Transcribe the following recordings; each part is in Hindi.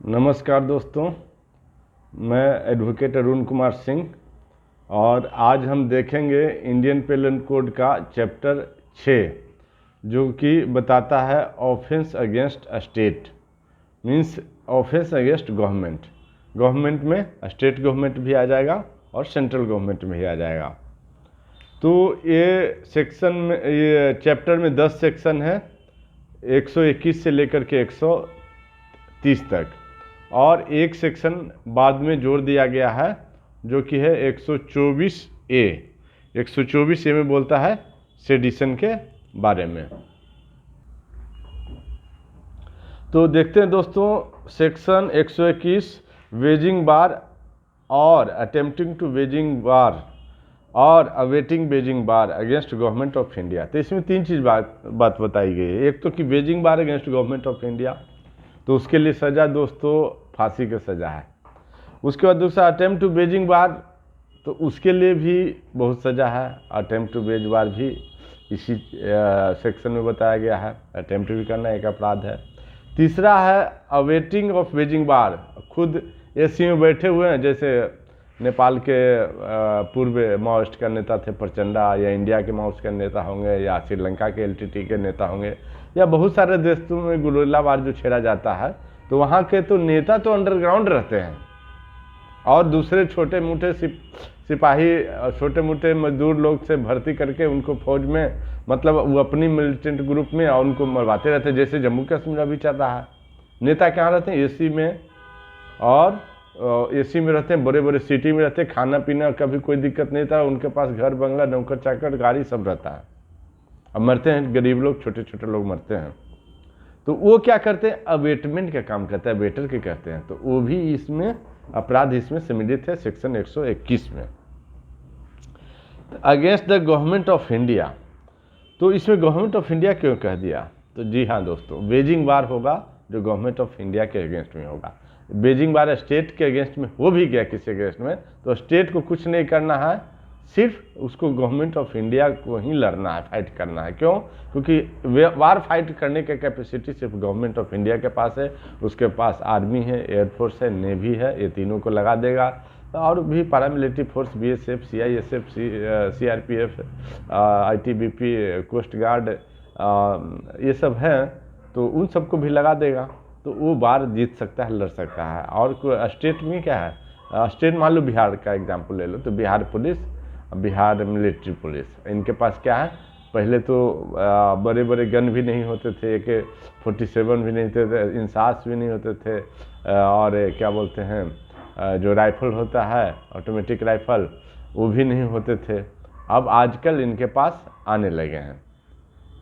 नमस्कार दोस्तों, मैं एडवोकेट अरुण कुमार सिंह और आज हम देखेंगे इंडियन पेनल कोड का चैप्टर 6 जो कि बताता है offence against state, means offence against government में स्टेट गवर्नमेंट भी आ जाएगा और सेंट्रल गवर्नमेंट भी आ जाएगा। तो ये सेक्शन में, ये चैप्टर में 10 सेक्शन है, 121 से लेकर के 130 तक, और एक सेक्शन बाद में जोड़ दिया गया है जो कि है 124A। 124A में बोलता है सेडिशन के बारे में। तो देखते हैं दोस्तों, सेक्शन 121 वेजिंग वार और अटेम्प्टिंग टू वेजिंग वार और awaiting waging war against government of India. तो इसमें तीन चीज़ बात बताई गई है। एक तो कि waging war against government of India, तो उसके लिए सज़ा दोस्तों फांसी की सज़ा है। उसके बाद दूसरा अटेम्प्ट टू वेजिंग वार, तो उसके लिए भी बहुत सज़ा है। अटेम्प्ट टू वेज वार भी इसी सेक्शन में बताया गया है। अटेम्प्ट भी करना एक अपराध है। तीसरा है अवेटिंग ऑफ वेजिंग वार, खुद एसी में बैठे हुए हैं, जैसे नेपाल के पूर्व माओइस्ट का नेता थे प्रचंडा, या इंडिया के माओइस्ट का नेता होंगे, या श्रीलंका के एलटीटी के नेता होंगे, या बहुत सारे देशों में गुरिल्ला वार जो छेड़ा जाता है, तो वहाँ के तो नेता तो अंडरग्राउंड रहते हैं और दूसरे छोटे मोटे सिपाही, छोटे मोटे मजदूर लोग से भर्ती करके उनको फौज में, मतलब वो अपनी मिलिटेंट ग्रुप में, और उनको मरवाते रहते हैं। जैसे जम्मू कश्मीर अभी चल रहा है। नेता कहाँ रहते हैं? एसी में, और एसी में रहते हैं, बड़े बड़े सिटी में रहते हैं। खाना पीना का भी कोई दिक्कत नहीं था, उनके पास घर बंगला नौकर चाकर गाड़ी सब रहता है। अब मरते हैं गरीब लोग, छोटे छोटे लोग मरते हैं। तो वो क्या करते हैं? अवेटमेंट का काम करते हैं, वेटर के कहते हैं। तो वो भी इसमें अपराध इसमें सम्मिलित है सेक्शन 121 में, against the government of India. तो इसमें गवर्नमेंट ऑफ इंडिया क्यों कह दिया? तो जी हाँ दोस्तों, वेजिंग वार होगा जो गवर्नमेंट ऑफ इंडिया के अगेंस्ट में होगा। वेजिंग वार स्टेट के अगेंस्ट में हो भी गया किसी अगेंस्ट में, तो स्टेट को कुछ नहीं करना है, सिर्फ उसको गवर्नमेंट ऑफ इंडिया को ही लड़ना है, फाइट करना है। क्यों? क्योंकि वार फाइट करने की कैपेसिटी सिर्फ गवर्नमेंट ऑफ इंडिया के पास है। उसके पास आर्मी है, एयरफोर्स है, नेवी है, ये तीनों को लगा देगा। और भी paramilitary force, BSF, CISF, CRPF, ITBP, coast guard, ये सब हैं, तो उन सबको भी लगा देगा। तो वो वार जीत सकता है, लड़ सकता है। और स्टेट में क्या है? स्टेट मान लो बिहार का एग्जाम्पल ले लो, तो Bihar police, Bihar military police, इनके पास क्या है? पहले तो बड़े बड़े गन भी नहीं होते थे, AK-47 भी नहीं थे, इंसास भी नहीं होते थे, और क्या बोलते हैं जो राइफल होता है ऑटोमेटिक राइफल, वो भी नहीं होते थे। अब आजकल इनके पास आने लगे हैं।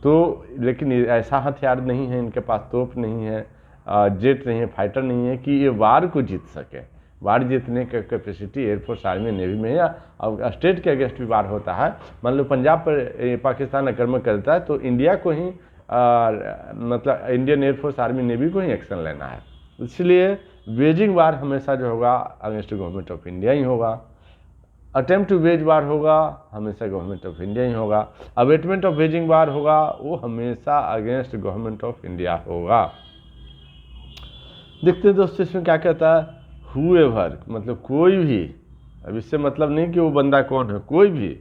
तो लेकिन ऐसा हथियार नहीं है इनके पास, तोप नहीं है, जेट नहीं है, फाइटर नहीं है कि ये वार को जीत सके। वार जीतने का कैपेसिटी एयरफोर्स, आर्मी, नेवी में है। अब स्टेट के अगेंस्ट भी वार होता है, मान लो पंजाब पर पाकिस्तान आक्रमण करता है, तो इंडिया को ही मतलब इंडियन एयरफोर्स, आर्मी, नेवी को ही एक्शन लेना है। इसलिए वेजिंग वार हमेशा जो होगा अगेंस्ट गवर्नमेंट ऑफ इंडिया ही होगा। अटेम्प्ट टू वेज वार होगा हमेशा गवर्नमेंट ऑफ इंडिया ही होगा। अवेटमेंट ऑफ वेजिंग वार होगा वो हमेशा अगेंस्ट गवर्नमेंट ऑफ इंडिया होगा। देखते हैं दोस्तों इसमें क्या कहता है। हुएवर मतलब कोई भी, अब इससे मतलब नहीं कि वो बंदा कौन है, कोई भी,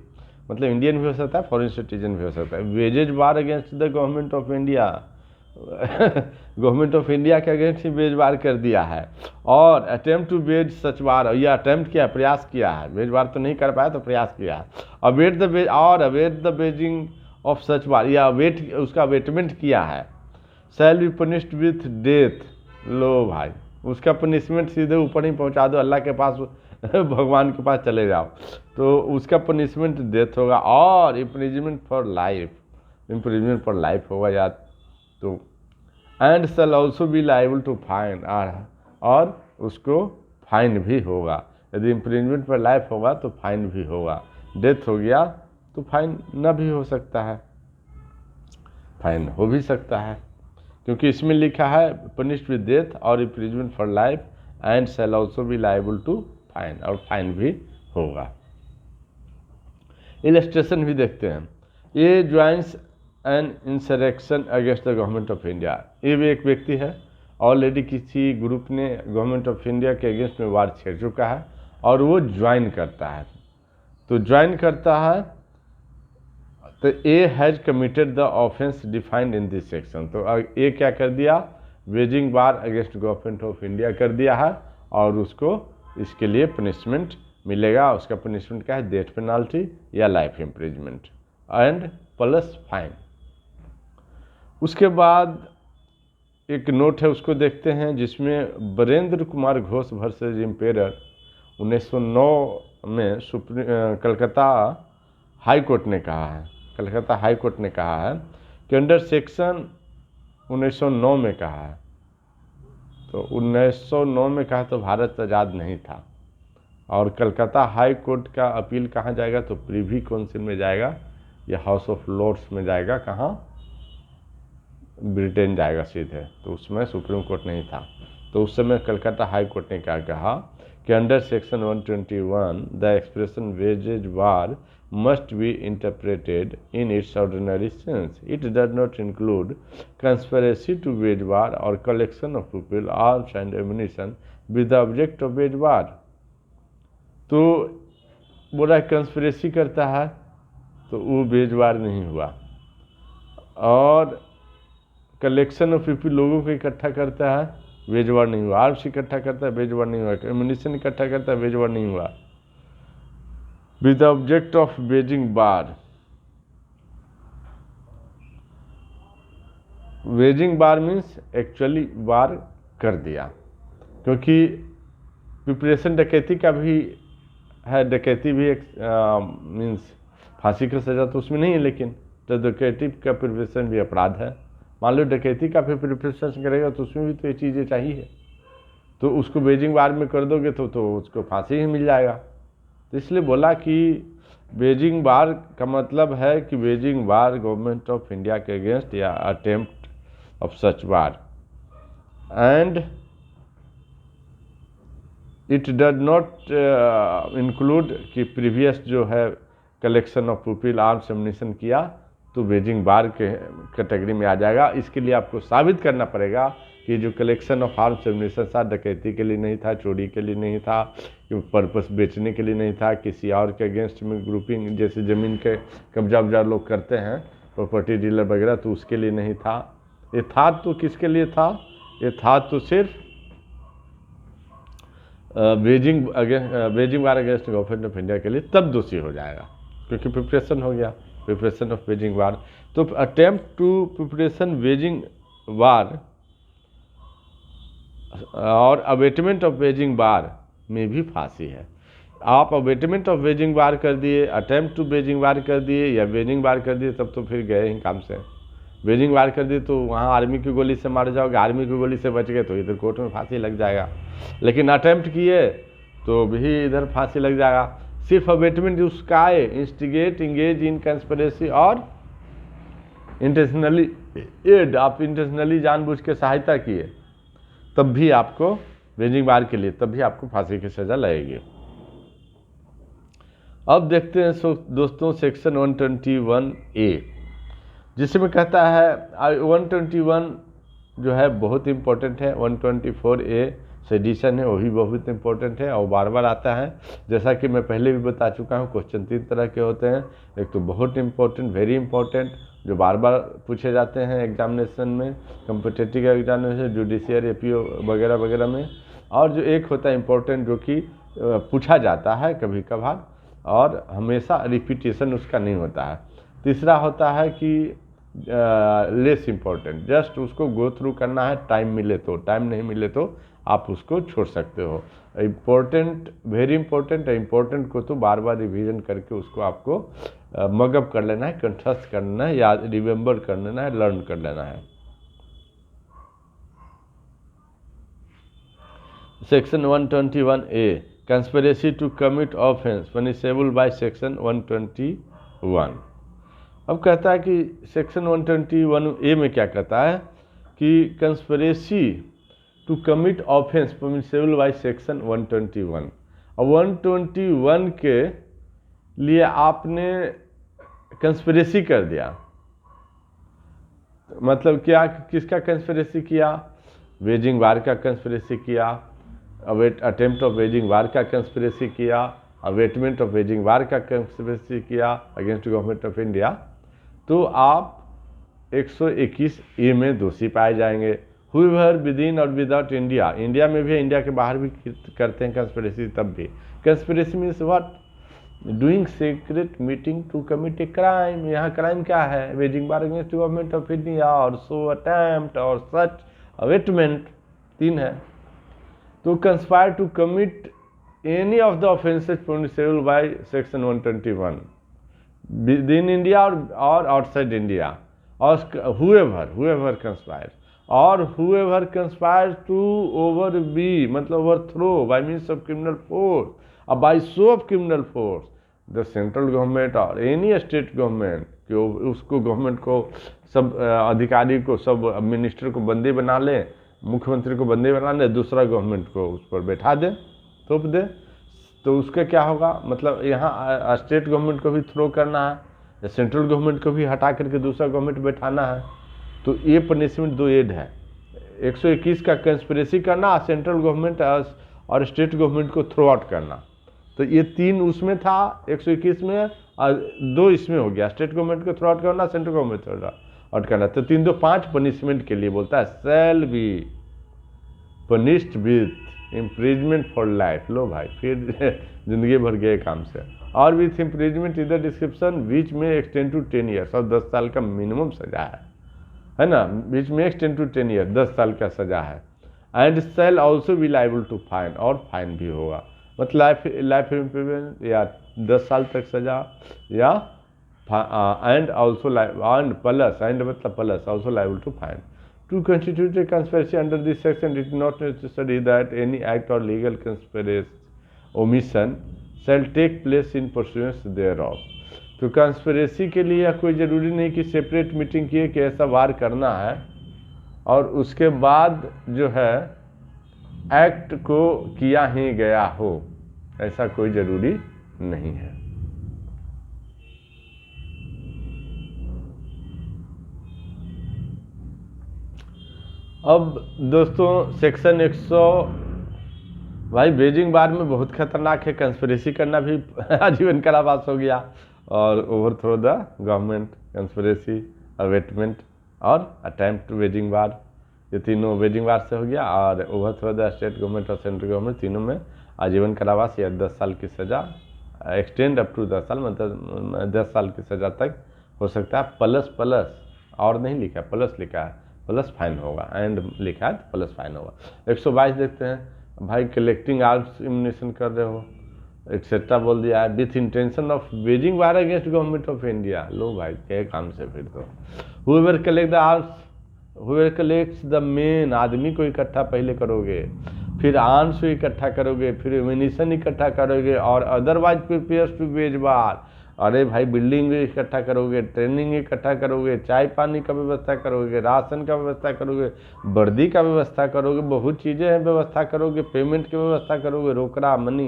मतलब इंडियन भी हो सकता है, फॉरेन सिटीजन भी हो सकता है। Wages war against the government of India, government of India के अगेंस्ट ही वेज वार कर दिया है। और attempt to wage such war, यह अटेम्प्ट किया, प्रयास किया है, वेज वार तो नहीं कर पाया तो प्रयास किया है। अवेट द वेज और abet the waging of such war, या अवेट, उसका अवेटमेंट किया है। Shall be punished with death, लो भाई, उसका पनिशमेंट सीधे ऊपर ही पहुंचा दो, अल्लाह के पास, भगवान के पास चले जाओ, तो उसका पनिशमेंट डेथ होगा। और imprisonment for life, imprisonment for life होगा या तो। And shall also be liable to fine, और उसको फाइन भी होगा। यदि इम्प्रिजनमेंट फॉर लाइफ होगा तो फाइन भी होगा। डेथ हो गया तो फाइन न भी हो सकता है, फाइन हो भी सकता है, क्योंकि इसमें लिखा है punished with death or imprisonment for life and shall also be liable to fine, और फाइन भी होगा। इलस्ट्रेशन भी देखते हैं। ये joins an insurrection against the government of India, ये भी एक व्यक्ति है ऑलरेडी किसी ग्रुप ने गवर्नमेंट ऑफ इंडिया के अगेंस्ट में वार छेड़ चुका है और वो ज्वाइन करता है, तो ज्वाइन करता है तो A has committed the offence defined in this section. तो ए क्या कर दिया, waging war against government of India कर दिया है और उसको इसके लिए पनिशमेंट मिलेगा। उसका पनिशमेंट क्या है, डेथ पेनाल्टी या life imprisonment and plus fine. उसके बाद एक नोट है, उसको देखते हैं, जिसमें बरेंद्र कुमार घोष वर्सेज इम्पेरर 1909 में कलकत्ता हाई कोर्ट ने कहा है, कलकत्ता हाई कोर्ट ने कहा है कि अंडर सेक्शन 1909 में कहा है, तो 1909 में कहा तो भारत आज़ाद नहीं था। और कलकत्ता हाई कोर्ट का अपील कहाँ जाएगा, तो प्रिवी काउंसिल में जाएगा या हाउस ऑफ लॉर्ड्स में जाएगा, कहाँ, ब्रिटेन जाएगा सीधे। तो उसमें सुप्रीम कोर्ट नहीं था, तो उस समय कलकत्ता हाई कोर्ट ने क्या कहा कि under section 121 the expression wages war must be interpreted in its ordinary sense. It does not include conspiracy to wage war or collection of people, arms and ammunition with the object of wage war. तो बोला कंस्पिरेसी करता है तो वो वेज वार नहीं हुआ, और कलेक्शन ऑफ पीपल, लोगों को इकट्ठा करता है, वेज वार नहीं हुआ। आर्म्स इकट्ठा करता है, वेज वार नहीं हुआ। एम्यूनिशन इकट्ठा करता है, वेज वार नहीं हुआ। With the object of waging war, waging war means actually war कर दिया, क्योंकि प्रिपरेशन डकैती का भी है, डकैती भी एक मीन्स फांसी का सज़ा तो उसमें नहीं है, लेकिन तो डकैती का प्रिपरेशन भी अपराध है। मान लो डकैती का भी प्रिपरेशन करेगा तो उसमें भी तो ये चीज़ें चाहिए, तो उसको वेजिंग वार में कर दोगे तो उसको फांसी ही मिल जाएगा। तो इसलिए बोला कि वेजिंग वार का मतलब है कि waging war government of India के अगेंस्ट या attempt of such war, and it does not include कि प्रीवियस जो है collection of people, arms, ammunition किया तो वेजिंग वार के कैटेगरी में आ जाएगा। इसके लिए आपको साबित करना पड़ेगा कि जो कलेक्शन ऑफ आर्म्स, एम्यूनिशन था डकैती के लिए नहीं था, चोरी के लिए नहीं था, पर्पस बेचने के लिए नहीं था, किसी और के अगेंस्ट में ग्रुपिंग, जैसे ज़मीन के कब्जा वब्जा लोग करते हैं, प्रॉपर्टी डीलर वगैरह, तो उसके लिए नहीं था। ये था तो किसके लिए था, ये था तो सिर्फ waging war against government of India के लिए, तब दोषी हो जाएगा क्योंकि प्रिपरेशन हो गया, प्रिपरेशन ऑफ वेजिंग वार। तो अटेम्प्ट टू प्रिपरेशन वेजिंग वार और अबेटमेंट ऑफ वेजिंग वार में भी फांसी है। आप अबेटमेंट ऑफ वेजिंग वार कर दिए, अटेम्प्ट टू वेजिंग वार कर दिए या वेजिंग वार कर दिए, तब तो फिर गए ही काम से। वेजिंग वार कर दिए तो वहाँ आर्मी की गोली से मार जाओगे, आर्मी की गोली से बच गए तो इधर कोर्ट में फांसी लग जाएगा, लेकिन अटेम्प्ट किए तो भी इधर फांसी लग जाएगा। सिर्फ अबेटमेंट उसका है, इंस्टिगेट, इंगेज इन कंस्पिरेसी और इंटेंशनली एड, आप इंटेंशनली जानबूझ के सहायता किए तब भी आपको वेजिंग वार के लिए, तब भी आपको फांसी की सजा लगेगी। अब देखते हैं दोस्तों सेक्शन 121A, जिसमें कहता है 121 जो है बहुत इम्पोर्टेंट है, 124A सेडिशन है, वही बहुत इम्पोर्टेंट है और बार बार आता है। जैसा कि मैं पहले भी बता चुका हूँ, क्वेश्चन 3 तरह के होते हैं, एक तो बहुत इम्पोर्टेंट, वेरी इंपॉर्टेंट, जो बार बार पूछे जाते हैं एग्जामिनेशन में, कॉम्पिटिटिव एग्जामिनेशन, जुडिशियल, एपीओ वगैरह वगैरह में, और जो एक होता है इम्पोर्टेंट जो कि पूछा जाता है कभी कभार और हमेशा रिपीटेशन उसका नहीं होता है। तीसरा होता है कि लेस इम्पोर्टेंट, जस्ट उसको गो थ्रू करना है, टाइम मिले तो, टाइम नहीं मिले तो आप उसको छोड़ सकते हो। इम्पोर्टेंट, वेरी इंपॉर्टेंट है, इम्पोर्टेंट को तो बार बार रिवीजन करके उसको आपको मगअप कर लेना है, कंठस्थ करना है, याद रिमेंबर कर लेना है, लर्न कर लेना है। Section 121A conspiracy to commit offence punishable by section 121। अब कहता है कि सेक्शन 121A में क्या कहता है कि conspiracy to commit offence punishable by section 121। और 121 के लिए आपने कंस्पिरेसी कर दिया, मतलब क्या, किसका कंस्पिरेसी किया, वेजिंग वार का कंस्पिरेसी किया, अटेम्प्ट ऑफ वेजिंग वार का कंस्पिरेसी किया, अवेटमेंट ऑफ वेजिंग वार का कंस्पिरेसी किया अगेंस्ट गवर्नमेंट ऑफ इंडिया, तो आप 121A में दोषी पाए जाएंगे। हुएवर विद इन और विदाउट इंडिया, इंडिया में भी इंडिया के बाहर भी करते हैं कंस्पिरेसी, तब भी conspiracy means what, doing secret meeting to commit a crime. यहाँ क्राइम क्या है, waging war against government of India और सो अटेम्प्ट और सच अवेटमेंट, 3 है। तो conspire to commit any of the offences punishable by section 121 within India और आउटसाइड इंडिया, और हुएवर कंस्पायर और whoever conspire to over be मतलब overthrow by means of criminal force और by show of criminal force the central government और एनी स्टेट गवर्नमेंट, कि उसको गवर्नमेंट को सब अधिकारी को, सब मिनिस्टर को बंदी बना ले, मुख्यमंत्री को बंदी बना ले, दूसरा गवर्नमेंट को उस पर बैठा दे, थोप दे, तो उसका क्या होगा, मतलब यहाँ स्टेट गवर्नमेंट को भी थ्रो करना है या सेंट्रल गवर्नमेंट को भी हटा करके दूसरा गवर्नमेंट बैठाना है, तो ये पनिशमेंट 2 एड है। 121 का कंस्पिरेसी करना, सेंट्रल गवर्नमेंट और स्टेट गवर्नमेंट को थ्रो आउट करना, तो ये 3 उसमें था 121 में और 2 इसमें हो गया, स्टेट गवर्नमेंट को थ्रो आउट करना, सेंट्रल गवर्नमेंट थ्रो आउट करना, तो 3 2 5 पनिशमेंट के लिए बोलता है, shall be punished with imprisonment for life. लो भाई, फिर जिंदगी भर गए काम से, और विथ इम्प्रिजमेंट इधर डिस्क्रिप्शन बीच में एक्सटेंड टू 10 ईयर्स, और 10 साल का मिनिमम सजा है ना, बीच में एक्सटेंड टू 10 ईयर 10 साल का सजा है। And shall also be liable to fine, और फाइन भी होगा, मतलब लाइफ इम्प्रिजमेंट या 10 साल तक सजा, या and also and plus, and मतलब plus also liable to fine. To constitute a conspiracy under this section it is not necessary that any act और legal conspiracy omission shall take place in pursuance thereof. तो कंस्पिरेसी के लिए कोई ज़रूरी नहीं कि सेपरेट मीटिंग किए कि ऐसा वार करना है और उसके बाद जो है एक्ट को किया ही गया हो, ऐसा कोई ज़रूरी नहीं है। अब दोस्तों सेक्शन 100, भाई बेजिंग वार में बहुत खतरनाक है, कंस्पिरेसी करना भी आजीवन कारावास हो गया, और overthrow the government, conspiracy, abetment और अटेम्प्ट टू वेजिंग वार, ये तीनों वेजिंग वार से हो गया, और ओवरथ्रो द स्टेट गवर्नमेंट और सेंट्रल गवर्नमेंट, तीनों में आजीवन कारावास या 10 साल की सज़ा, एक्सटेंड अप टू 10 साल, मतलब 10 साल की सज़ा तक हो सकता है, प्लस और नहीं लिखा, प्लस लिखा है, प्लस फाइन होगा, एंड लिखा है तो प्लस फाइन होगा। 122 देखते हैं, भाई कलेक्टिंग आर्म्स इम्यूनेशन कर रहे हो एक्सेट्रा बोल दिया है, with intention of waging war against government of India. लो भाई क्या काम से, फिर तो whoever collect the arms, whoever collects the men, आदमी को इकट्ठा पहले करोगे, फिर आर्म्स को इकट्ठा करोगे, फिर एम्यूनेशन इकट्ठा करोगे, और अदरवाइज प्रिपेयर्स टू वेज वार। अरे भाई बिल्डिंग इकट्ठा करोगे, ट्रेनिंग इकट्ठा करोगे, चाय पानी का व्यवस्था करोगे, राशन का व्यवस्था करोगे, वर्दी का व्यवस्था करोगे, बहुत चीज़ें हैं व्यवस्था करोगे, पेमेंट की व्यवस्था करोगे, रोकड़ा मनी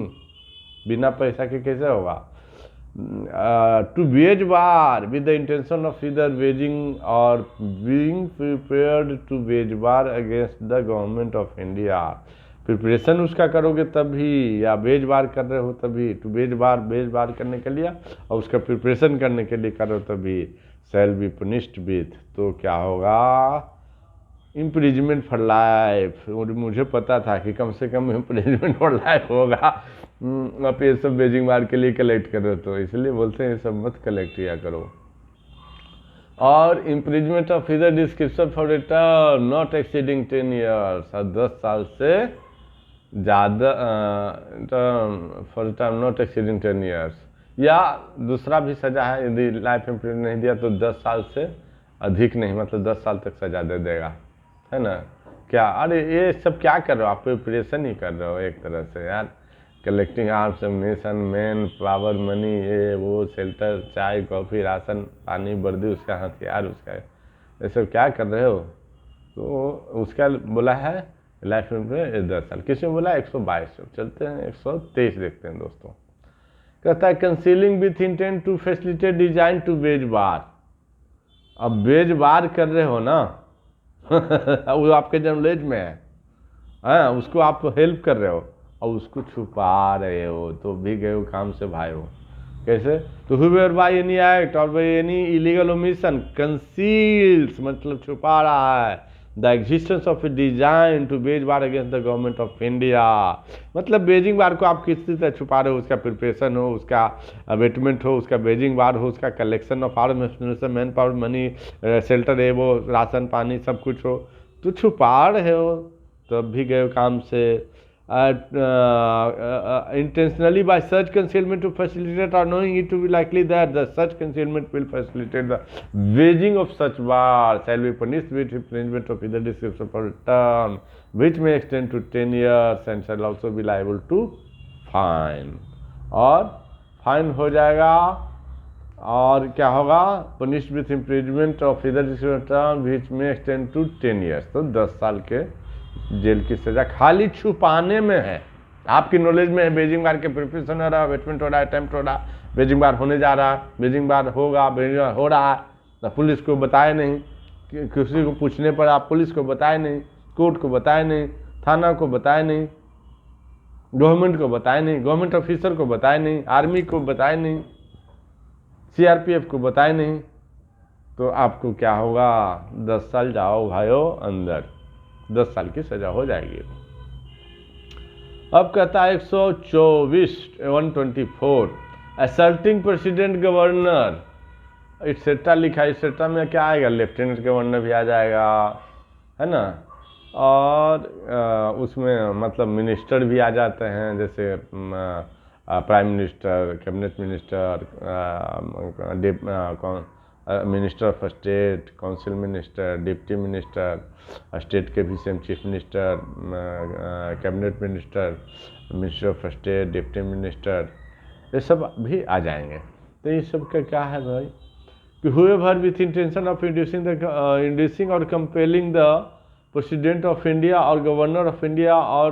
बिना पैसा के कैसे होगा। To wage war with the intention of either waging or being prepared to wage war against the government of India. Preparation उसका करोगे तभी, या वेज वार कर रहे हो तभी, टू वेज वार करने के लिए और उसका प्रिपरेशन करने के लिए करो तभी, शैल बी पनिश्ड विथ, तो क्या होगा, इम्प्रिजमेंट फॉर लाइफ। मुझे पता था कि कम से कम इम्प्रिजमेंट फॉर लाइफ होगा। आप ये सब बेजिंग वार के लिए कलेक्ट करो, तो इसलिए बोलते हैं ये सब मत कलेक्ट किया करो। और इम्प्रिजमेंट ऑफ इधर description for return not exceeding 10 years, और 10 साल से ज़्यादा for return not exceeding 10 years, या दूसरा भी सज़ा है, यदि लाइफ इम्प्रिजमेंट नहीं दिया तो 10 साल से अधिक नहीं, मतलब 10 साल तक सज़ा दे देगा, है ना। क्या, अरे ये सब क्या कर रहे हो आप, प्रिपरेशन ही कर रहे हो एक तरह से यार, collecting arms ammunition man power money, ये वो शेल्टर, चाय कॉफ़ी राशन पानी वर्दी, उसका हथियार, उसका ये सब क्या कर रहे हो। तो उसका बोला है लाइफ में 10 साल, किसी ने बोला 122। चलते हैं 123 देखते हैं दोस्तों। कहता है concealing with intent to facilitate design to wage war. अब वेज वार कर रहे हो ना वो आपके जर्नलेज में है, हाँ, उसको आप हेल्प कर रहे हो और उसको छुपा रहे हो, तो भी गए हो काम से भाई हो। कैसे? तो whoever by any act or by any illegal omission conceals, मतलब छुपा रहा है, the existence of a design to wage war against the government of India, मतलब बेजिंग वार को आप किसी तरह छुपा रहे हो, उसका प्रिपरेशन हो, उसका अवेटमेंट हो, उसका बेजिंग वार हो, उसका collection of arms, man power, money, shelter है वो, राशन पानी सब कुछ हो, तो छुपा रहे हो, तब भी गए काम से। Intentionally by such concealment to facilitate or knowing it to be likely that the such concealment will facilitate the waging of such war shall be punished with infringement of either description for term which may extend to 10 years and shall also be liable to fine, और फाइन हो जाएगा, और क्या होगा, punished with imprisonment of either description term which may extend to 10 years, तो 10 साल के जेल की सजा खाली छुपाने में है। आपकी नॉलेज में है बेजिंग बार के प्रिपरेशन हो रहा है, अवेटमेंट हो रहा है, अटेम्प्ट हो रहा है, बेजिंग बार होने जा रहा है, बेजिंग बार होगा, बेजिंग बार हो रहा है, तो पुलिस को बताए नहीं, किसी को पूछने पर आप पुलिस को बताए नहीं, कोर्ट को बताए नहीं, थाना को बताए नहीं, गवर्नमेंट को बताए नहीं, गवर्नमेंट ऑफिसर को बताए नहीं, आर्मी को बताए नहीं, CRPF को बताए नहीं, तो आपको क्या होगा, 10 साल जाओ भाइयों अंदर, 10 साल की सजा हो जाएगी। अब कहता है 124 124 असल्टिंग प्रेसिडेंट गवर्नर, एक्सेट्रा लिखा है, एक्सेट्रा में क्या आएगा, लेफ्टिनेंट गवर्नर भी आ जाएगा, है ना, और उसमें मतलब मिनिस्टर भी आ जाते हैं, जैसे prime minister, cabinet minister, minister of state, council minister, deputy minister, state के भी same chief minister, cabinet minister, minister of state, deputy minister, ये सब भी आ जाएंगे। तो ये सब का क्या है भाई कि whoever with intention of inducing और compelling the president of India और गवर्नर ऑफ इंडिया और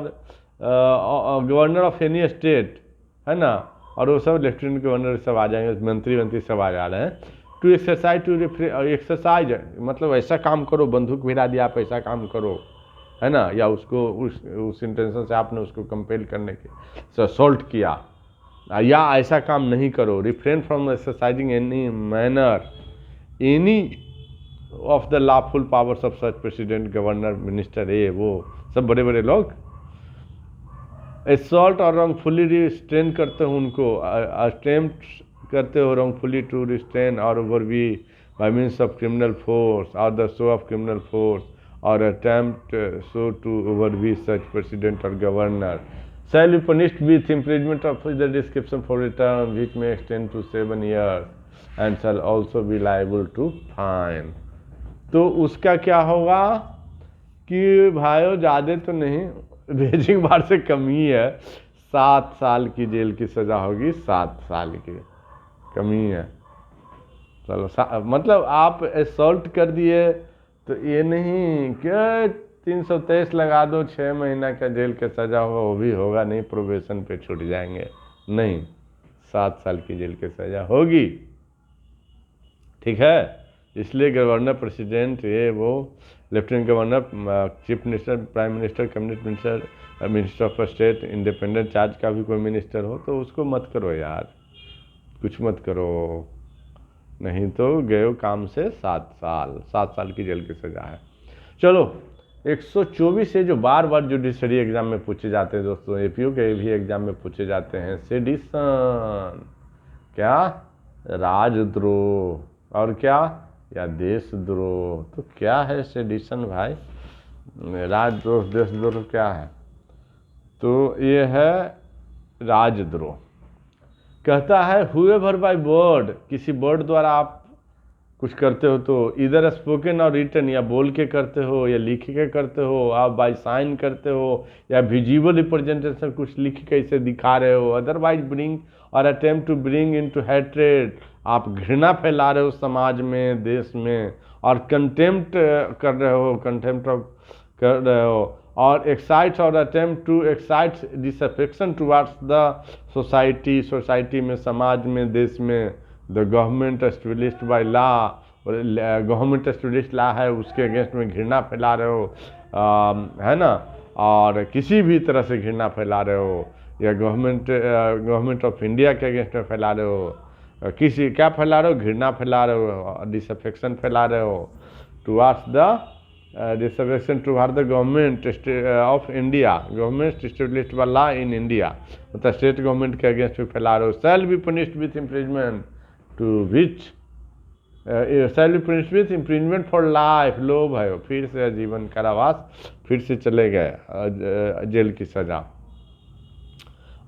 गवर्नर ऑफ एनी स्टेट, है ना, और वो सब लेफ्टिनेंट गवर्नर सब आ जाएंगे, मंत्री सब आ जा रहे हैं, टू एक्सरसाइज मतलब ऐसा काम करो, बंदूक भिड़ा दिया आप ऐसा काम करो, है ना, या उसको उस इंटेंशन से आपने उसको कंपेल करने के असॉल्ट किया, या ऐसा काम नहीं करो, refrain from exercising any manner any of the lawful powers of such president, governor, minister, ये वो सब बड़े बड़े लोग असॉल्ट और रॉन्गफुली रिस्ट्रेन करते हो उनको, अटेम्प्ट करते हो रॉन्गफुली टू रिस्ट्रेन और over be by means of criminal force और the show of criminal force और attempt so to over be such president और governor shall be punished with imprisonment of the description for a term which may extend to 7 years and shall also be liable to fine। तो उसका क्या होगा कि भाइयों ज़्यादा तो नहीं, बेजिंग बार से कम ही है, 7 साल की जेल की सज़ा होगी, 7 साल की कम ही है। चलो मतलब आप असॉल्ट कर दिए तो ये नहीं क्या 323 लगा दो, 6 महीना का जेल का सज़ा होगा, वो भी होगा नहीं, प्रोबेशन पे छूट जाएंगे, नहीं, 7 साल की जेल की सज़ा होगी, ठीक है। इसलिए गवर्नर, प्रेसिडेंट, ये वो, lieutenant governor, chief minister, prime minister, cabinet minister, minister of state, independent charge का भी कोई मिनिस्टर हो तो उसको मत करो यार, कुछ मत करो, नहीं तो गए काम से 7 साल की जेल की सज़ा है। चलो 124 से जो बार बार जुडिशरी एग्जाम में पूछे जाते हैं दोस्तों, APO के भी एग्जाम में पूछे जाते हैं, सेडिशन, क्या, राजद्रोह, और क्या, या देशद्रोह। तो क्या है सेडिशन भाई, राजद्रोह, देशद्रोह क्या है, तो ये है राजद्रोह। कहता है whoever by word, किसी वर्ड द्वारा आप कुछ करते हो तो इधर स्पोकन और रिटन, या बोल के करते हो या लिख के करते हो, आप बाय साइन करते हो या विजुअल रिप्रेजेंटेशन कुछ लिख के इसे दिखा रहे हो, otherwise bring or attempt to bring into hatred, आप घृणा फैला रहे हो समाज में, देश में, और कंटेम्प्ट कर रहे हो, कंटेम्प्ट कर रहे हो, और excite or attempt to excite disaffection towards the society, society में, समाज में, देश में, the government established by law, government established law है उसके अगेंस्ट में घृणा फैला रहे हो, है ना, और किसी भी तरह से घृणा फैला रहे हो, या गवर्नमेंट ऑफ इंडिया के अगेंस्ट में फैला रहे हो, किसी क्या फैला रहे हो, घृणा फैला रहे हो, डिसअफेक्शन फैला रहे हो towards the disaffection toward the government of India, government established by law in India, मतलब स्टेट गवर्नमेंट के अगेंस्ट में फैला रहे हो, shall be punished with imprisonment to which shall be punished with imprisonment for life, लो भाई फिर से जीवन कारावास, फिर से चले गए जेल की सजा,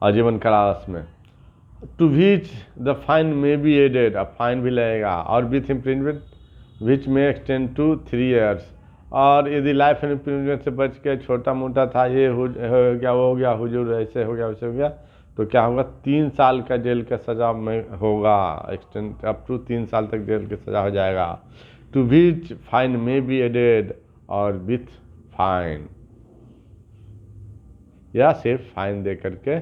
आजीवन कारावास में। टू विच द फाइन में बी एडेड, अब फाइन भी लगेगा, और विथ इम्प्रिजमेंट विच में एक्सटेंड टू 3 years, और यदि लाइफ इम्प्रिजमेंट से बच के छोटा मोटा था, ये हो गया वो हो गया, हुजूर ऐसे हो गया वैसे हो गया, तो क्या होगा 3 साल का जेल का सज़ा में होगा, एक्सटेंड अप टू 3 साल तक जेल की सज़ा हो जाएगा। टू विच फाइन में बी एडेड, और विथ फाइन, या सिर्फ फाइन दे करके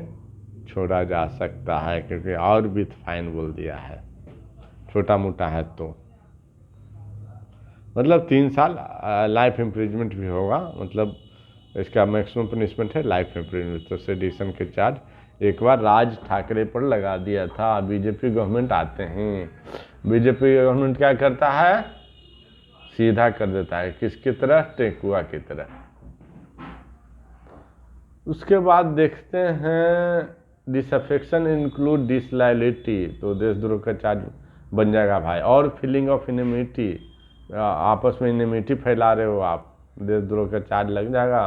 छोड़ा जा सकता है, क्योंकि और विथ फाइन बोल दिया है, छोटा मोटा है तो मतलब 3 साल लाइफ इम्प्रिजमेंट भी होगा, मतलब इसका मैक्सिमम पनिशमेंट है लाइफ इम्प्रिजमेंट। तो सेडिशन के चार्ज एक बार राज ठाकरे पर लगा दिया था, बीजेपी गवर्नमेंट आते हैं, बीजेपी गवर्नमेंट क्या करता है, सीधा कर देता है, किसकी तरह, टेकुआ की तरह। उसके बाद देखते हैं डिसअफेक्शन इंक्लूड डिसलॉयल्टी, तो देशद्रोह का चार्ज बन जाएगा भाई, और फीलिंग ऑफ इनेमिटी, आपस में इनेमिटी फैला रहे हो आप, देशद्रोह का चार्ज लग जाएगा।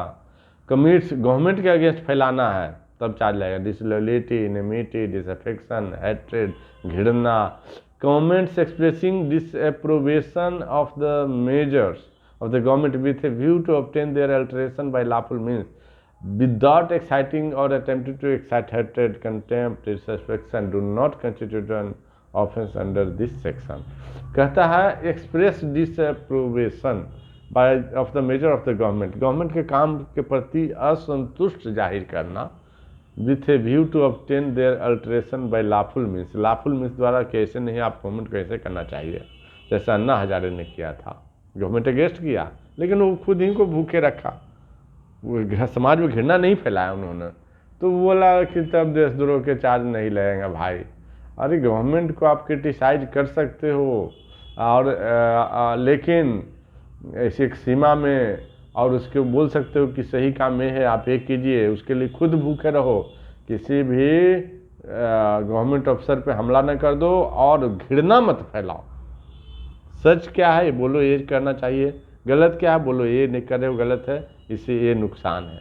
कमिट्स गवर्नमेंट के अगेंस्ट फैलाना है तब चार्ज लगेगा, डिसलॉयल्टी, इनेमिटी, डिसअफेक्शन, हैट्रेड, घृणा, comments expressing disapprobation of the measures of the government with a view to obtain their alteration by lawful means without exciting or attempting to excite hatred, contempt, dissatisfaction do not constitute an offense under this section। कहता है express disapprobation by of the measure of the government, government के काम के प्रति असंतुष्ट जाहिर करना, with a view to obtain their alteration by lawful means, lawful means द्वारा कैसे नहीं, आप गवर्नमेंट को ऐसे करना चाहिए, जैसे अन्ना हजारे ने किया था, गवर्नमेंट अगेंस्ट किया लेकिन वो खुद ही को भूखे रखा, वो समाज में घृणा नहीं फैलाया उन्होंने, तो बोला कि तब देशद्रोह के चार्ज नहीं लगेगा भाई। अरे गवर्नमेंट को आप क्रिटिसाइज कर सकते हो, और लेकिन ऐसी एक सीमा में, और उसके बोल सकते हो कि सही काम में है आप ये कीजिए, उसके लिए खुद भूखे रहो, किसी भी गवर्नमेंट अफसर पे हमला न कर दो, और घृणा मत फैलाओ। सच क्या है बोलो ये करना चाहिए, गलत क्या है बोलो ये नहीं कर रहे हो गलत है, इससे ये नुकसान है,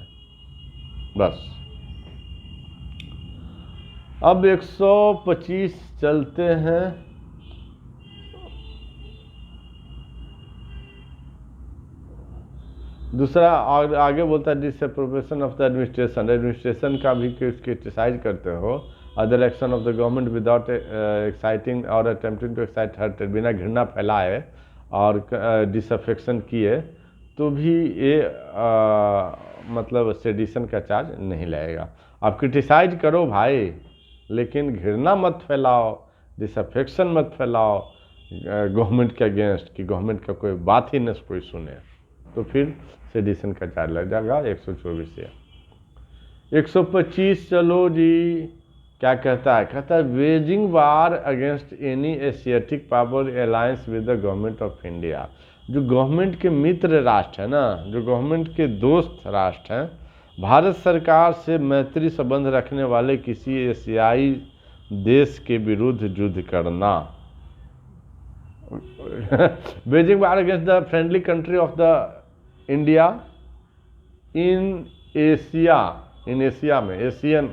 बस। अब 125 चलते हैं। दूसरा आगे बोलता है डिसअप्रोवेशन ऑफ द एडमिनिस्ट्रेशन, एडमिनिस्ट्रेशन का भी क्रिटिसाइज करते हो, other action of the government without exciting और अटेम्प्टिंग टू एक्साइट हर्ट, बिना घृणा फैलाए और डिसअफेक्शन किए तो भी ये मतलब सेडिशन का चार्ज नहीं लगेगा। आप क्रिटिसाइज करो भाई, लेकिन घृणा मत फैलाओ, डिसअफेक्शन मत फैलाओ गवर्नमेंट के अगेंस्ट, कि गवर्नमेंट का कोई बात ही न कोई सुने, तो फिर सेडिशन का चार्ज लग जाएगा 124 से। 125 चलो जी, क्या कहता है, कहता है waging war against any Asiatic power alliance with the government of India, जो गवर्नमेंट के मित्र राष्ट्र है ना, जो गवर्नमेंट के दोस्त राष्ट्र हैं, भारत सरकार से मैत्री संबंध रखने वाले किसी एशियाई देश के विरुद्ध युद्ध करना। Waging war against the friendly country of the India in Asia में, Asian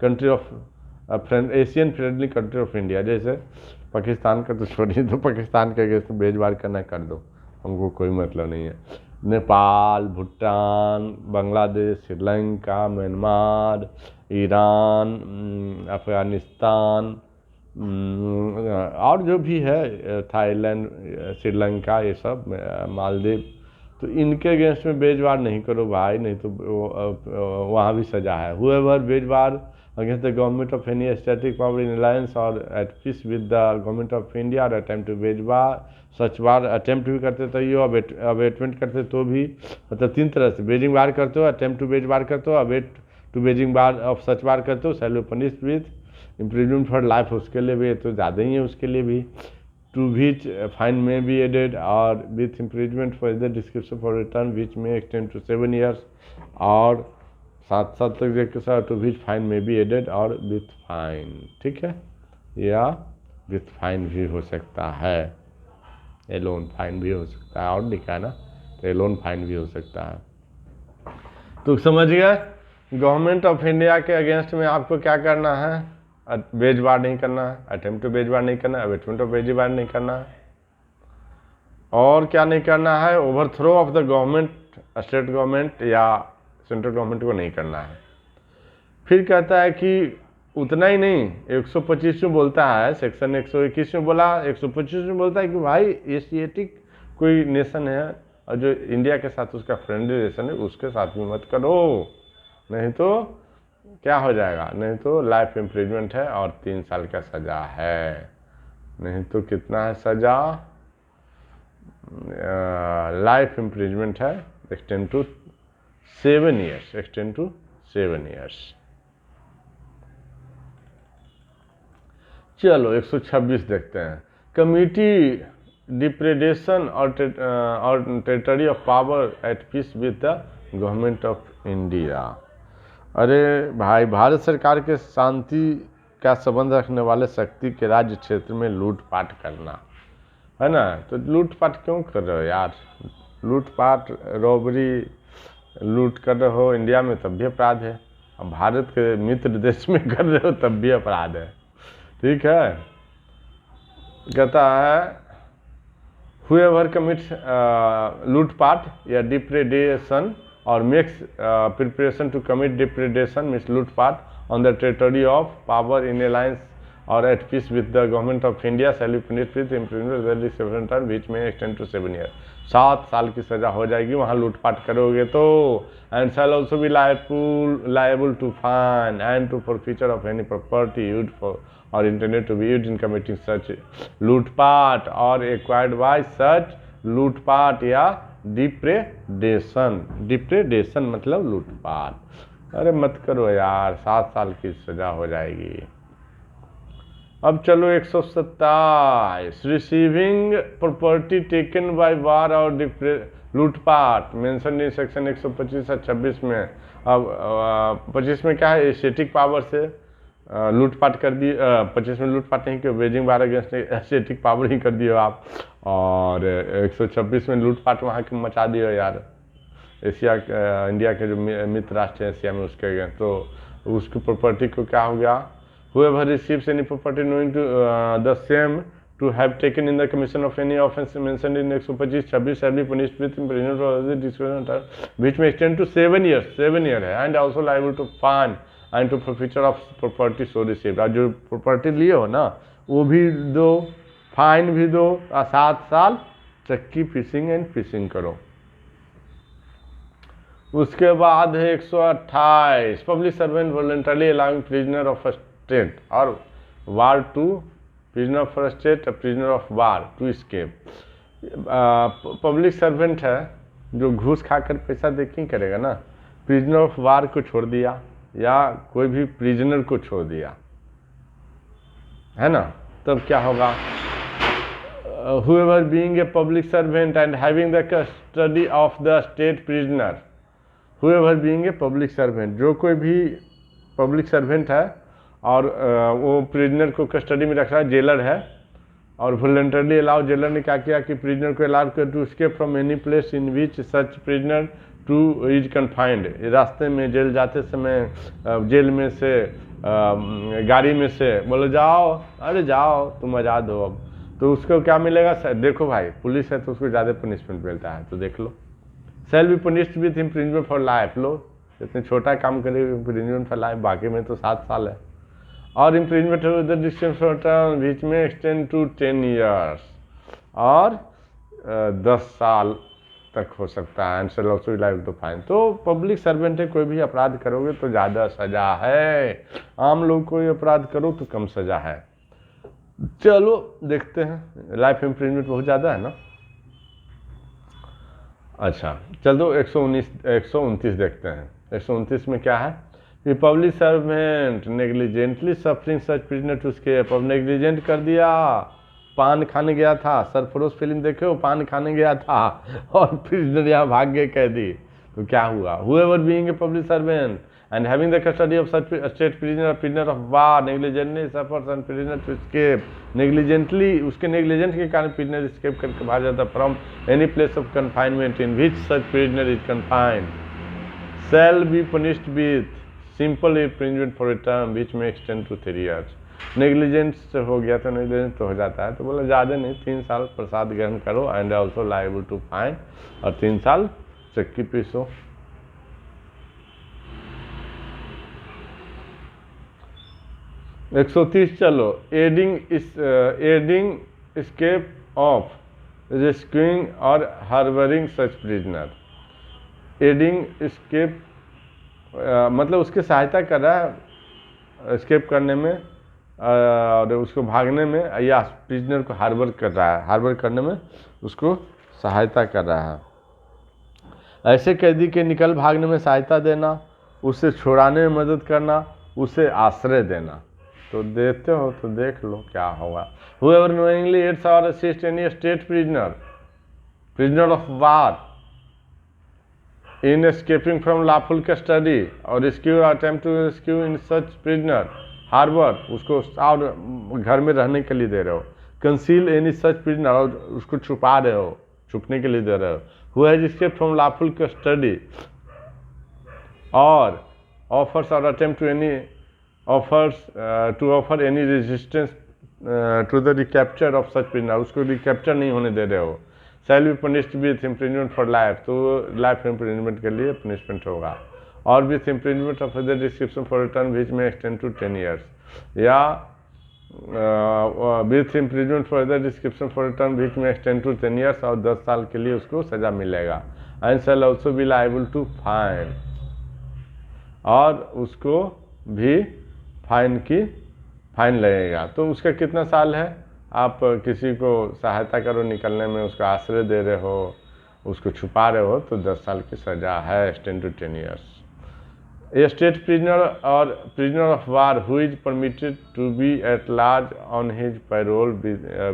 country of Asian friendly country of India, जैसे पाकिस्तान का तो छोड़िए, तो पाकिस्तान के अगेंस्ट वेजवार करना कर दो, हमको कोई मतलब नहीं है। नेपाल, भूटान, बांग्लादेश, श्रीलंका, म्यांमार, ईरान, अफगानिस्तान और जो भी है, थाईलैंड, श्रीलंका, ये सब, मालदीव, तो इनके अगेंस्ट में वेजवार नहीं करो भाई, नहीं तो वहाँ भी सजा है। Whoever wage war against the government of any static power in alliance or at peace with the government of India or attempt to wage war, such war attempt भी करते तो ये अवेटमेंट करते तो भी, मतलब 3 तरह से बेजिंग वार करते हो, अटेम्प्ट टू बेज वार करते हो, abet to waging war of such war करते हो, shall punish with imprisonment for life, उसके लिए भी तो ज़्यादा ही है उसके लिए भी। टू विच फाइन में बी एडेड और with imprisonment for the description for return which में एक्सटेंड टू 7 ईयर्स, और 7 साल तक जेल के साथ टू विच फाइन में बी एडेड और विथ फाइन, ठीक है, या विथ फाइन भी हो सकता है, एलोन फाइन भी हो सकता है, और लिखा है ना, तो एलोन फाइन भी हो सकता है। तो समझ गए, गवर्नमेंट ऑफ इंडिया के अगेंस्ट में आपको क्या करना है, बेज वार नहीं करना है, अटेम्प्ट टू बेज वार नहीं करना है, अवेटमेंट ऑफ बेज वार नहीं करना है, और क्या नहीं करना है, overthrow of the government, state government या सेंट्रल गवर्नमेंट को नहीं करना है। फिर कहता है कि उतना ही नहीं, 125 में बोलता है, सेक्शन 121 में बोला, 125 में बोलता है कि भाई एशियाटिक कोई नेशन है और जो इंडिया के साथ उसका फ्रेंडली रिलेशन है, उसके साथ भी मत करो, नहीं तो क्या हो जाएगा, नहीं तो लाइफ इम्प्रिजमेंट है और 3 साल का सज़ा है, नहीं तो कितना है सज़ा, लाइफ इम्प्रिजमेंट है, extend to 7 years, extend to 7 years. चलो 126 देखते हैं, committing depredation on territory of power at peace with the government of India. अरे भाई, भारत सरकार के शांति का संबंध रखने वाले शक्ति के राज्य क्षेत्र में लूटपाट करना है ना, तो लूटपाट क्यों कर रहे हो यार, लूटपाट रॉबरी लूट कर रहे हो इंडिया में तब भी अपराध है, अब भारत के मित्र देश में कर रहे हो तब भी अपराध है, ठीक है। कहता है whoever commits लूटपाट या डिप्रेडेशन और makes preparation to commit depredation means लूटपाट on the territory of power in alliance और at peace with the government of India shall be punished with imprisonment term which में एक्सटेंड टू 7 ईयर, 7 साल की सजा हो जाएगी वहाँ लूटपाट करोगे तो, and shall also be liable to fine and to forfeiture of any property used for और intended to be used in committing such लूटपाट और एक्वायर्ड बाय सच लूटपाट या डिप्रेडेशन, डिप्रेडेशन मतलब लूटपाट। अरे मत करो यार, 7 साल की सजा हो जाएगी। अब चलो 127, रिसीविंग प्रॉपर्टी टेकन बाय वार और लूटपाट मेंशन इन सेक्शन 125 और 26 में। अब 25 में क्या है, एशियाटिक पावर से लूटपाट कर दी, 25 में लूटपाट नहीं किया, waging war against Asiatic power ही कर दिए आप, और 126 में लूटपाट वहाँ के मचा दिए यार, एशिया इंडिया के जो मित्र राष्ट्र हैं एशिया में उसके अगेंस्ट, तो उसकी प्रॉपर्टी को क्या हो गया, whoever receives any property knowing to the same to have taken in the commission of any offence mentioned in 125 shall be punished with imprisonment or other discretion which may extend to 7 years, 7 year है, and also liable to fine and to forfeiture of property so received। और जो प्रॉपर्टी लिए हो ना वो भी दो, फाइन भी दो, और 7 साल चक्की फिशिंग एंड फिशिंग करो। उसके बाद है 128, public servant voluntarily allowing prisoner of state और war to prisoner of state, prisoner of war to escape. Public servant है जो घूस खाकर पैसा देखी करेगा ना, प्रिजनर ऑफ वार को छोड़ दिया या कोई भी प्रिजनर को छोड़ दिया है ना, तब क्या होगा, whoever being a public servant and having the custody of the state prisoner, whoever being a public servant, जो कोई भी पब्लिक सर्वेंट है और वो प्रिजनर को कस्टडी में रख रहा है, जेलर है, और वॉलंटरली अलाउ, जेलर ने क्या किया कि प्रिजनर को अलाउ कर to escape from any place in which such prisoner to is confined, रास्ते में जेल जाते समय जेल में से गाड़ी में से बोलो जाओ, अरे जाओ तुम आज़ाद हो अब, तो उसको क्या मिलेगा, देखो भाई पुलिस है तो उसको ज़्यादा पनिशमेंट मिलता है, तो देख लो, shall be punished with imprisonment for life, लो इतने छोटा काम करे इम्प्रिजमेंट फॉर लाइफ, बाकी में तो 7 साल है, और इम्प्रिजमेंट बीच में एक्सटेंड टू 10 ईयर्स और 10 साल तक हो सकता है, and shall also be liable to fine. तो पब्लिक सर्वेंट है, कोई भी अपराध करोगे तो ज़्यादा सजा है, आम लोग कोई अपराध करो तो कम सजा है। चलो देखते हैं, लाइफ इम्प्रिजमेंट बहुत ज़्यादा है ना। अच्छा चलो 129 देखते हैं। 129 में क्या है कि public servant negligently suffering such prisoner to escape. अब नेग्लिजेंट कर दिया, पान खाने गया था, सरफरोश फिल्म देखे हो, पान खाने गया था और प्रिजनर यहाँ भाग गए कैदी, तो क्या हुआ? However being a public servant and having the custody of such state prisoner, prisoner of war, negligently suffers and prisoner to escape, negligently उसके negligent के कारण prisoner escape करके भाग जाता from any place of confinement in which such prisoner is confined, shall be punished with simple imprisonment for a term which may extend to 3 years। negligence से हो गया तो negligence तो हो जाता है, तो बोला ज़्यादा नहीं, 3 साल प्रसाद ग्रहण करो and also liable to fine, और 3 साल चक्की पीसो। 130 चलो, एडिंग escape ऑफ rescuing और हार्बरिंग सच प्रिजनर। एडिंग escape मतलब उसकी सहायता कर रहा है escape करने में और उसको भागने में, या प्रिजनर को हार्बर कर रहा है, हार्बर करने में उसको सहायता कर रहा है। ऐसे कैदी के निकल भागने में सहायता देना, उसे छुड़ाने में मदद करना, उसे आश्रय देना। तो देते हो तो देख लो क्या होगा। Whoever knowingly aids or assists any state prisoner, prisoner of war, in escaping from lawful custody or rescue or attempt to rescue in such prisoner, harbor, उसको और घर में रहने के लिए दे रहे हो, conceal any such prisoner, और उसको छुपा रहे हो, छुपने के लिए दे रहे हो, who has escaped from lawful custody or offers or attempt to any offers to offer any resistance to the recapture of such prisoner, उसको रिकैप्चर नहीं होने दे रहे हो, shall be punished with imprisonment for life, तो लाइफ इम्प्रिजनमेंट के लिए पनिशमेंट होगा, और with imprisonment of other description for return which में एक्सटेंड टू 10 years, या with imprisonment for other description for return which में एक्सटेंड टू 10 years, और 10 साल के लिए उसको सजा मिलेगा। And shall also be liable to fine, और उसको भी फाइन लगेगा। तो उसका कितना साल है? आप किसी को सहायता करो निकलने में, उसका आश्रय दे रहे हो, उसको छुपा रहे हो, तो 10 साल की सज़ा है, extend to 10 years। A state prisoner और prisoner of war who is permitted to be at large on his parole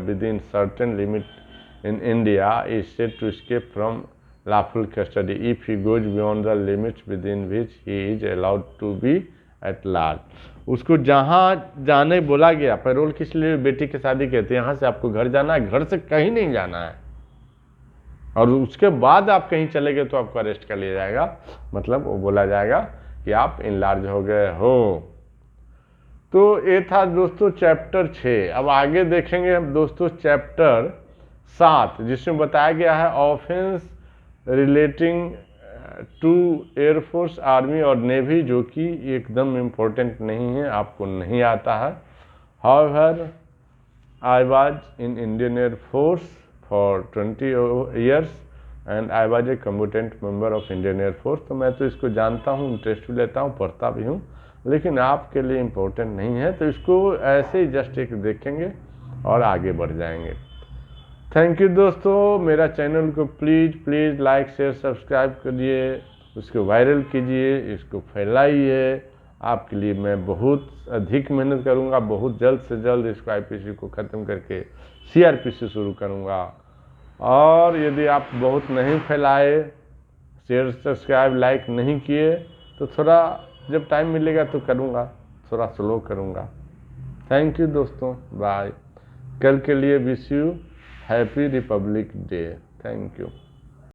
within certain limit in India is said to escape from lawful custody if he goes beyond the limits within which he is allowed to be at large। उसको जहाँ जाने बोला गया, पैरोल किस लिए? बेटी की शादी कहते हैं, यहाँ से आपको घर जाना है, घर से कहीं नहीं जाना है, और उसके बाद आप कहीं चले गए तो आपको अरेस्ट कर लिया जाएगा, मतलब वो बोला जाएगा कि आप इनलार्ज हो गए हो। तो ये था दोस्तों चैप्टर 6। अब आगे देखेंगे हम दोस्तों चैप्टर 7, जिसमें बताया गया है offence relating to air force, army और नेवी, जो कि एकदम इम्पोर्टेंट नहीं है, आपको नहीं आता है। However I was in Indian Air Force for 20 years and I was a combatant member of Indian Air Force. तो मैं तो इसको जानता हूँ, इंटरेस्ट भी लेता हूँ, पढ़ता भी हूँ, लेकिन आपके लिए इम्पोर्टेंट नहीं है, तो इसको ऐसे ही जस्ट एक देखेंगे और आगे बढ़ जाएंगे। थैंक यू दोस्तों, मेरा चैनल को प्लीज़ लाइक शेयर सब्सक्राइब करिए, उसको वायरल कीजिए, इसको फैलाइए। आपके लिए मैं बहुत अधिक मेहनत करूंगा, बहुत जल्द से जल्द इसको आईपीसी को ख़त्म करके सीआरपीसी शुरू करूंगा। और यदि आप बहुत नहीं फैलाए, शेयर सब्सक्राइब लाइक नहीं किए, तो थोड़ा जब टाइम मिलेगा तो करूंगा, थोड़ा स्लो करूंगा। थैंक यू दोस्तों, बाय। कल के लिए wish you happy Republic day. Thank you.